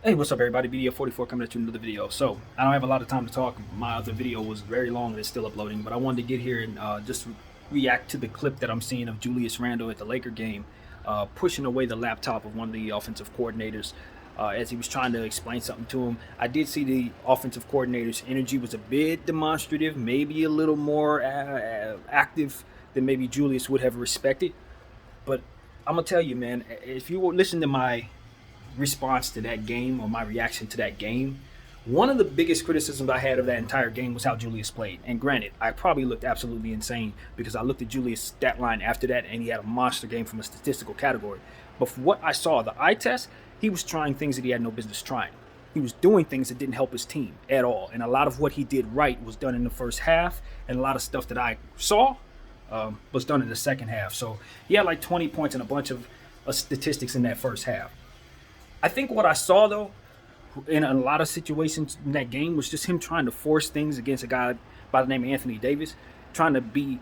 Hey, what's up, everybody? BDF44 coming at you with another video. So, I don't have a lot of time to talk. My other video was very long and it's still uploading, but I wanted to get here and just react to the clip that I'm seeing of Julius Randle at the Laker game, pushing away the laptop of one of the offensive coordinators as he was trying to explain something to him. I did see the offensive coordinator's energy was a bit demonstrative, maybe a little more active than maybe Julius would have respected. But I'm going to tell you, man, if you listen to my response to that game or my reaction to that game, one of the biggest criticisms I had of that entire game was how Julius played. And granted, I probably looked absolutely insane because I looked at Julius' stat line after that and he had a monster game from a statistical category. But for what I saw, the eye test, he was trying things that he had no business trying. He was doing things that didn't help his team at all. And a lot of what he did right was done in the first half, and a lot of stuff that I saw was done in the second half. So he had like 20 points and a bunch of statistics in that first half. I think what I saw, though, in a lot of situations in that game was just him trying to force things against a guy by the name of Anthony Davis, trying to be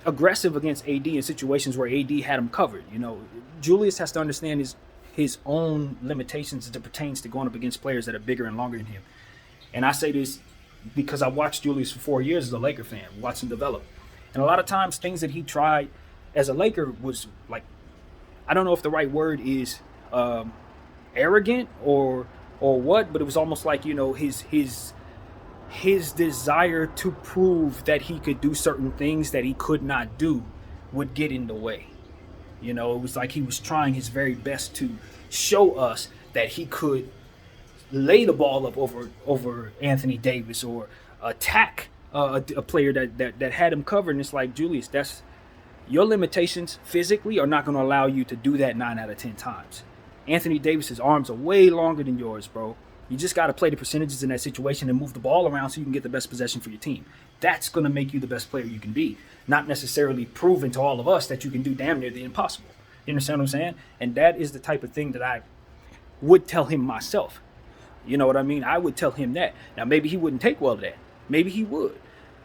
aggressive against AD in situations where AD had him covered. You know, Julius has to understand his own limitations as it pertains to going up against players that are bigger and longer than him. And I say this because I watched Julius for 4 years as a Laker fan, watched him develop. And a lot of times things that he tried as a Laker was like, I don't know if the right word is arrogant or what, but it was almost like, you know, his desire to prove that he could do certain things that he could not do would get in the way. You know, it was like he was trying his very best to show us that he could lay the ball up over Anthony Davis or attack a player that had him covered. And it's like, Julius, that's your limitations physically are not going to allow you to do that 9 out of 10 times. Anthony Davis's arms are way longer than yours, bro. You just got to play the percentages in that situation and move the ball around so you can get the best possession for your team. That's going to make you the best player you can be, not necessarily proving to all of us that you can do damn near the impossible. You understand what I'm saying? And that is the type of thing that I would tell him myself. You know what I mean? I would tell him that. Now, maybe he wouldn't take well to that. Maybe he would.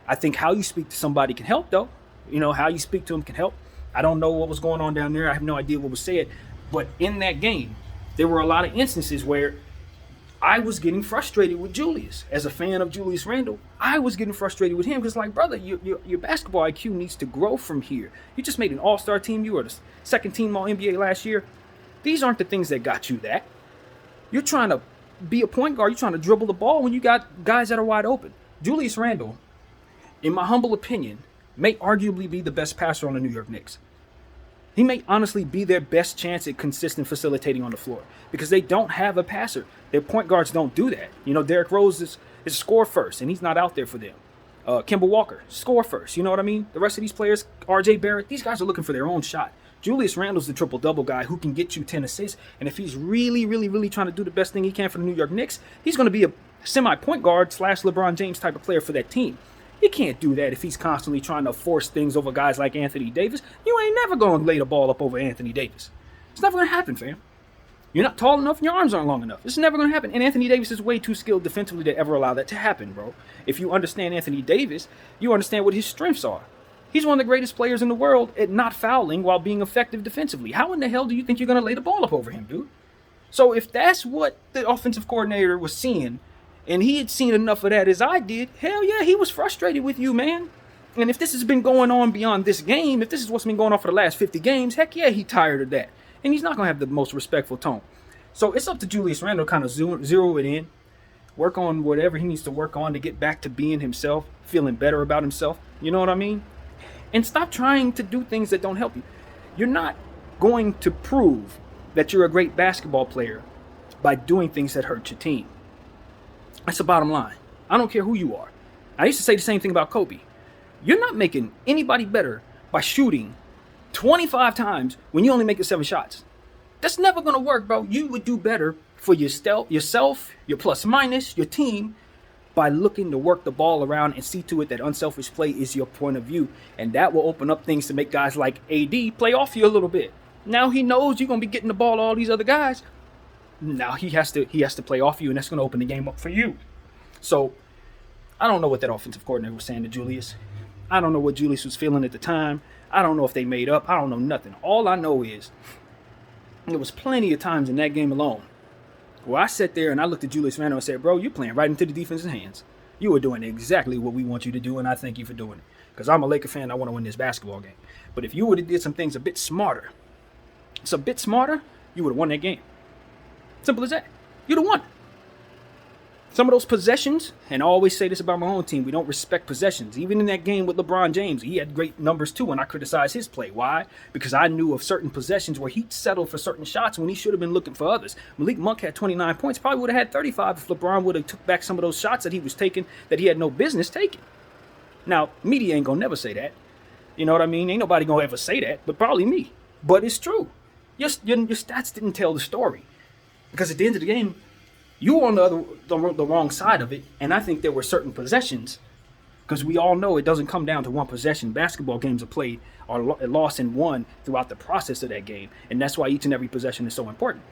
I think how you speak to somebody can help, though. You know, how you speak to him can help. I don't know what was going on down there. I have no idea what was said. But in that game, there were a lot of instances where I was getting frustrated with Julius. As a fan of Julius Randle, I was getting frustrated with him because, like, brother, your basketball IQ needs to grow from here. You just made an all-star team. You were the second team All-NBA last year. These aren't the things that got you that. You're trying to be a point guard. You're trying to dribble the ball when you got guys that are wide open. Julius Randle, in my humble opinion, may arguably be the best passer on the New York Knicks. He may honestly be their best chance at consistent facilitating on the floor because they don't have a passer. Their point guards don't do that. You know, Derrick Rose is score first, and he's not out there for them. Kemba Walker, score first. You know what I mean? The rest of these players, RJ Barrett, these guys are looking for their own shot. Julius Randle's the triple-double guy who can get you 10 assists, and if he's really, really, really trying to do the best thing he can for the New York Knicks, he's going to be a semi-point guard / LeBron James type of player for that team. He can't do that if he's constantly trying to force things over guys like Anthony Davis. You ain't never going to lay the ball up over Anthony Davis. It's never going to happen, fam. You're not tall enough and your arms aren't long enough. It's never going to happen. And Anthony Davis is way too skilled defensively to ever allow that to happen, bro. If you understand Anthony Davis, you understand what his strengths are. He's one of the greatest players in the world at not fouling while being effective defensively. How in the hell do you think you're going to lay the ball up over him, dude? So if that's what the offensive coordinator was seeing, and he had seen enough of that as I did, hell yeah, he was frustrated with you, man. And if this has been going on beyond this game, if this is what's been going on for the last 50 games, heck yeah, he tired of that. And he's not going to have the most respectful tone. So it's up to Julius Randle to kind of zero it in, work on whatever he needs to work on to get back to being himself, feeling better about himself. You know what I mean? And stop trying to do things that don't help you. You're not going to prove that you're a great basketball player by doing things that hurt your team. That's the bottom line. I don't care who you are. I used to say the same thing about Kobe. You're not making anybody better by shooting 25 times when you only make 7 shots. That's never going to work, bro. You would do better for yourself, your plus minus, your team, by looking to work the ball around and see to it that unselfish play is your point of view. And that will open up things to make guys like AD play off you a little bit. Now he knows you're going to be getting the ball to all these other guys. Now he has to play off you, and that's going to open the game up for you. So I don't know what that offensive coordinator was saying to Julius. I don't know what Julius was feeling at the time. I don't know if they made up. I don't know nothing. All I know is there was plenty of times in that game alone Well, I sat there and I looked at Julius Randle and said, bro, you're playing right into the defense's hands. You are doing exactly what we want you to do, and I thank you for doing it. Because I'm a Laker fan, I want to win this basketball game. But if you would have did some things a bit smarter, you would have won that game. Simple as that. You'd have won. Some of those possessions, and I always say this about my own team, we don't respect possessions. Even in that game with LeBron James, he had great numbers too, and I criticized his play. Why? Because I knew of certain possessions where he'd settled for certain shots when he should have been looking for others. Malik Monk had 29 points, probably would have had 35 if LeBron would have took back some of those shots that he was taking that he had no business taking. Now, media ain't gonna never say that. You know what I mean? Ain't nobody gonna ever say that, but probably me. But it's true. Your stats didn't tell the story. Because at the end of the game, you were on the wrong side of it, and I think there were certain possessions, because we all know it doesn't come down to one possession. Basketball games are played, are lost and won throughout the process of that game, and that's why each and every possession is so important.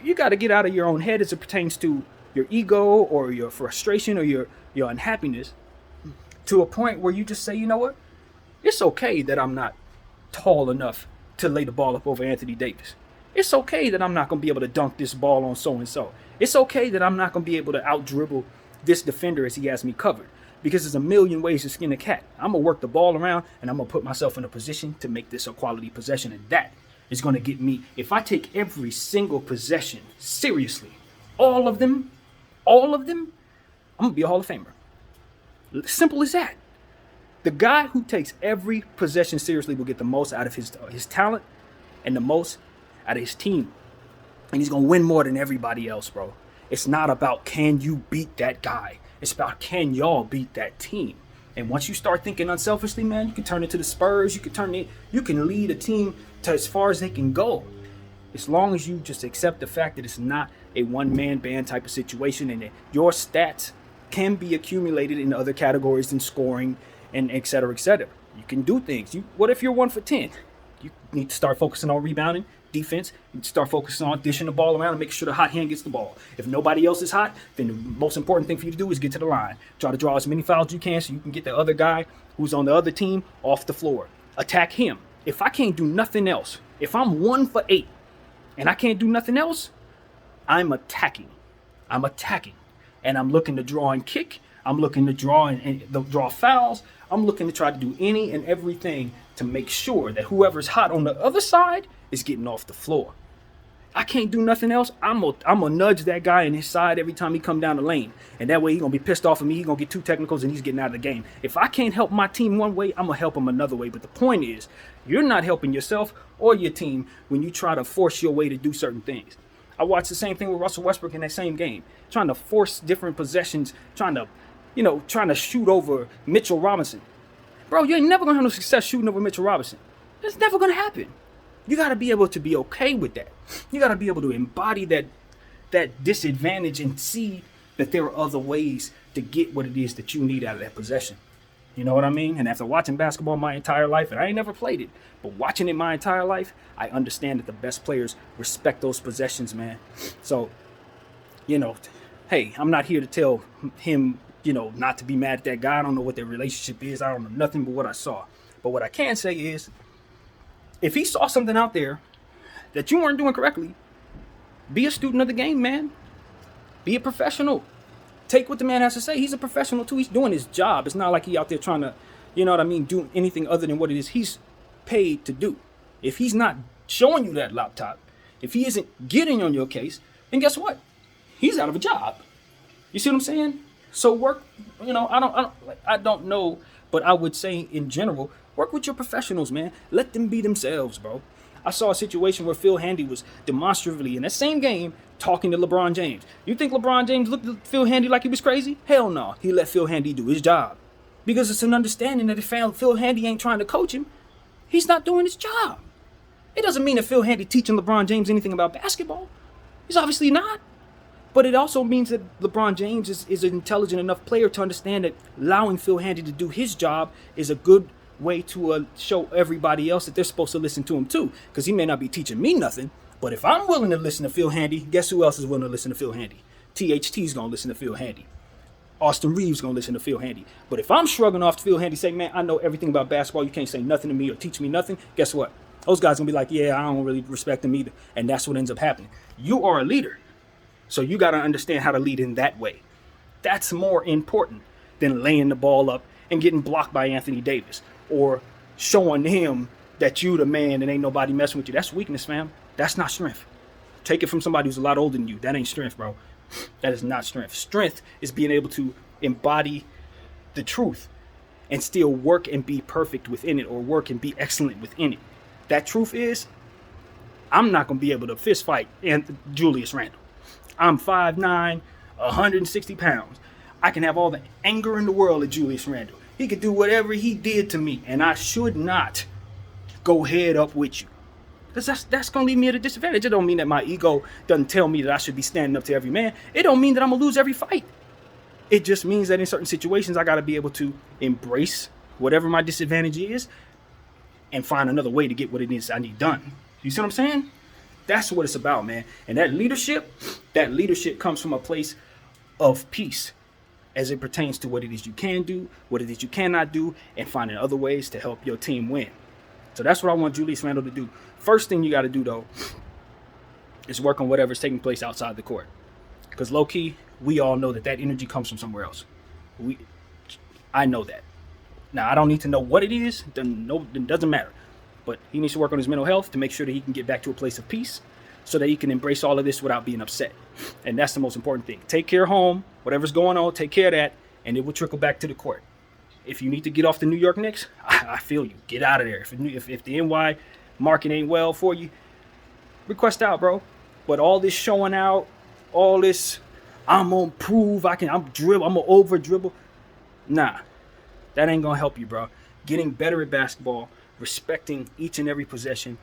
You got to get out of your own head as it pertains to your ego or your frustration or your unhappiness to a point where you just say, you know what? It's okay that I'm not tall enough to lay the ball up over Anthony Davis. It's okay that I'm not going to be able to dunk this ball on so-and-so. It's okay that I'm not going to be able to out-dribble this defender as he has me covered. Because there's a million ways to skin a cat. I'm going to work the ball around, and I'm going to put myself in a position to make this a quality possession. And that is going to get me, if I take every single possession seriously, all of them, I'm going to be a Hall of Famer. Simple as that. The guy who takes every possession seriously will get the most out of his talent and the most out of his team. And he's going to win more than everybody else, bro. It's not about can you beat that guy. It's about can y'all beat that team. And once you start thinking unselfishly, man, you can turn it to the Spurs. You can lead a team to as far as they can go. As long as you just accept the fact that it's not a one-man band type of situation and that your stats can be accumulated in other categories than scoring and et cetera, et cetera. You can do things. What if you're 1 for 10? You need to start focusing on rebounding, defense. You start focusing on dishing the ball around and making sure the hot hand gets the ball. If nobody else is hot, then the most important thing for you to do is get to the line. Try to draw as many fouls as you can so you can get the other guy who's on the other team off the floor. Attack him. If I can't do nothing else, if I'm 1 for 8 and I can't do nothing else, I'm attacking. And I'm looking to draw and kick. I'm looking to draw and draw fouls. I'm looking to try to do any and everything to make sure that whoever's hot on the other side is getting off the floor. I can't do nothing else. I'm gonna nudge that guy in his side every time he come down the lane. And that way he's gonna be pissed off at me. He's gonna get 2 technicals and he's getting out of the game. If I can't help my team one way, I'm gonna help him another way. But the point is, you're not helping yourself or your team when you try to force your way to do certain things. I watched the same thing with Russell Westbrook in that same game, trying to force different possessions, trying to shoot over Mitchell Robinson. Bro, you ain't never going to have no success shooting over Mitchell Robinson. It's never going to happen. You got to be able to be okay with that. You got to be able to embody that disadvantage and see that there are other ways to get what it is that you need out of that possession. You know what I mean? And after watching basketball my entire life, and I ain't never played it, but watching it my entire life, I understand that the best players respect those possessions, man. So, hey, I'm not here to tell him, not to be mad at that guy. I don't know what their relationship is. I don't know nothing but what I saw. But what I can say is, if he saw something out there that you weren't doing correctly, be a student of the game, man. Be a professional. Take what the man has to say. He's a professional too. He's doing his job. It's not like he out there trying to, do anything other than what it is he's paid to do. If he's not showing you that laptop, if he isn't getting on your case, then guess what? He's out of a job. You see what I'm saying? So work, I don't know, but I would say in general, work with your professionals, man. Let them be themselves, bro. I saw a situation where Phil Handy was demonstratively in that same game talking to LeBron James. You think LeBron James looked at Phil Handy like he was crazy? Hell no. He let Phil Handy do his job. Because it's an understanding that if Phil Handy ain't trying to coach him, he's not doing his job. It doesn't mean that Phil Handy teaching LeBron James anything about basketball. He's obviously not. But it also means that LeBron James is an intelligent enough player to understand that allowing Phil Handy to do his job is a good way to show everybody else that they're supposed to listen to him too. Because he may not be teaching me nothing, but if I'm willing to listen to Phil Handy, guess who else is willing to listen to Phil Handy? THT's going to listen to Phil Handy. Austin Reeves going to listen to Phil Handy. But if I'm shrugging off to Phil Handy, saying, man, I know everything about basketball, you can't say nothing to me or teach me nothing, guess what? Those guys going to be like, yeah, I don't really respect them either. And that's what ends up happening. You are a leader. So you got to understand how to lead in that way. That's more important than laying the ball up and getting blocked by Anthony Davis or showing him that you the man and ain't nobody messing with you. That's weakness, fam. That's not strength. Take it from somebody who's a lot older than you. That ain't strength, bro. That is not strength. Strength is being able to embody the truth and still work and be perfect within it, or work and be excellent within it. That truth is, I'm not going to be able to fist fight Julius Randle. I'm 5'9", 160 pounds. I can have all the anger in the world at Julius Randle. He could do whatever he did to me, and I should not go head up with you. Because that's going to leave me at a disadvantage. It don't mean that my ego doesn't tell me that I should be standing up to every man. It don't mean that I'm going to lose every fight. It just means that in certain situations, I got to be able to embrace whatever my disadvantage is and find another way to get what it is I need done. You see what I'm saying? That's what it's about, man. And that leadership comes from a place of peace as it pertains to what it is you can do, what it is you cannot do, and finding other ways to help your team win. So that's what I want Julius Randle to do. First thing you got to do, though, is work on whatever's taking place outside the court. Because low-key, we all know that energy comes from somewhere else. I know that. Now, I don't need to know what it is. It doesn't matter. But he needs to work on his mental health to make sure that he can get back to a place of peace so that he can embrace all of this without being upset. And that's the most important thing. Take care of home. Whatever's going on, take care of that, and it will trickle back to the court. If you need to get off the New York Knicks, I feel you. Get out of there. If the NY market ain't well for you, request out, bro. But all this showing out, all this, I'm going to prove I'm going to over dribble. Nah, that ain't going to help you, bro. Getting better at basketball, respecting each and every possession,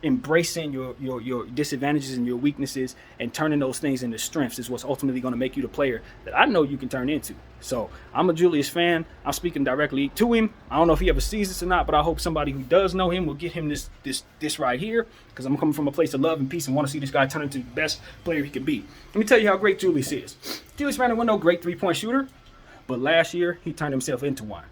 embracing your disadvantages and your weaknesses, and turning those things into strengths is what's ultimately going to make you the player that I know you can turn into. So I'm a Julius fan. I'm speaking directly to him. I don't know if he ever sees this or not, but I hope somebody who does know him will get him this right here, because I'm coming from a place of love and peace and want to see this guy turn into the best player he can be. Let me tell you how great Julius is. Julius Randle was no great three-point shooter, but last year he turned himself into one.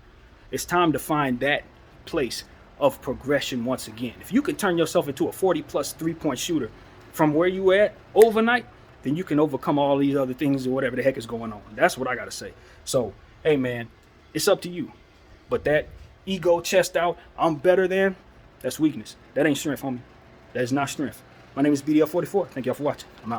It's time to find that place of progression once again. If you can turn yourself into a 40-plus three-point shooter from where you at overnight, then you can overcome all these other things or whatever the heck is going on. That's what I got to say. So, hey, man, it's up to you. But that ego, chest out, I'm better than, that's weakness. That ain't strength, homie. That is not strength. My name is BDL44. Thank y'all for watching. I'm out.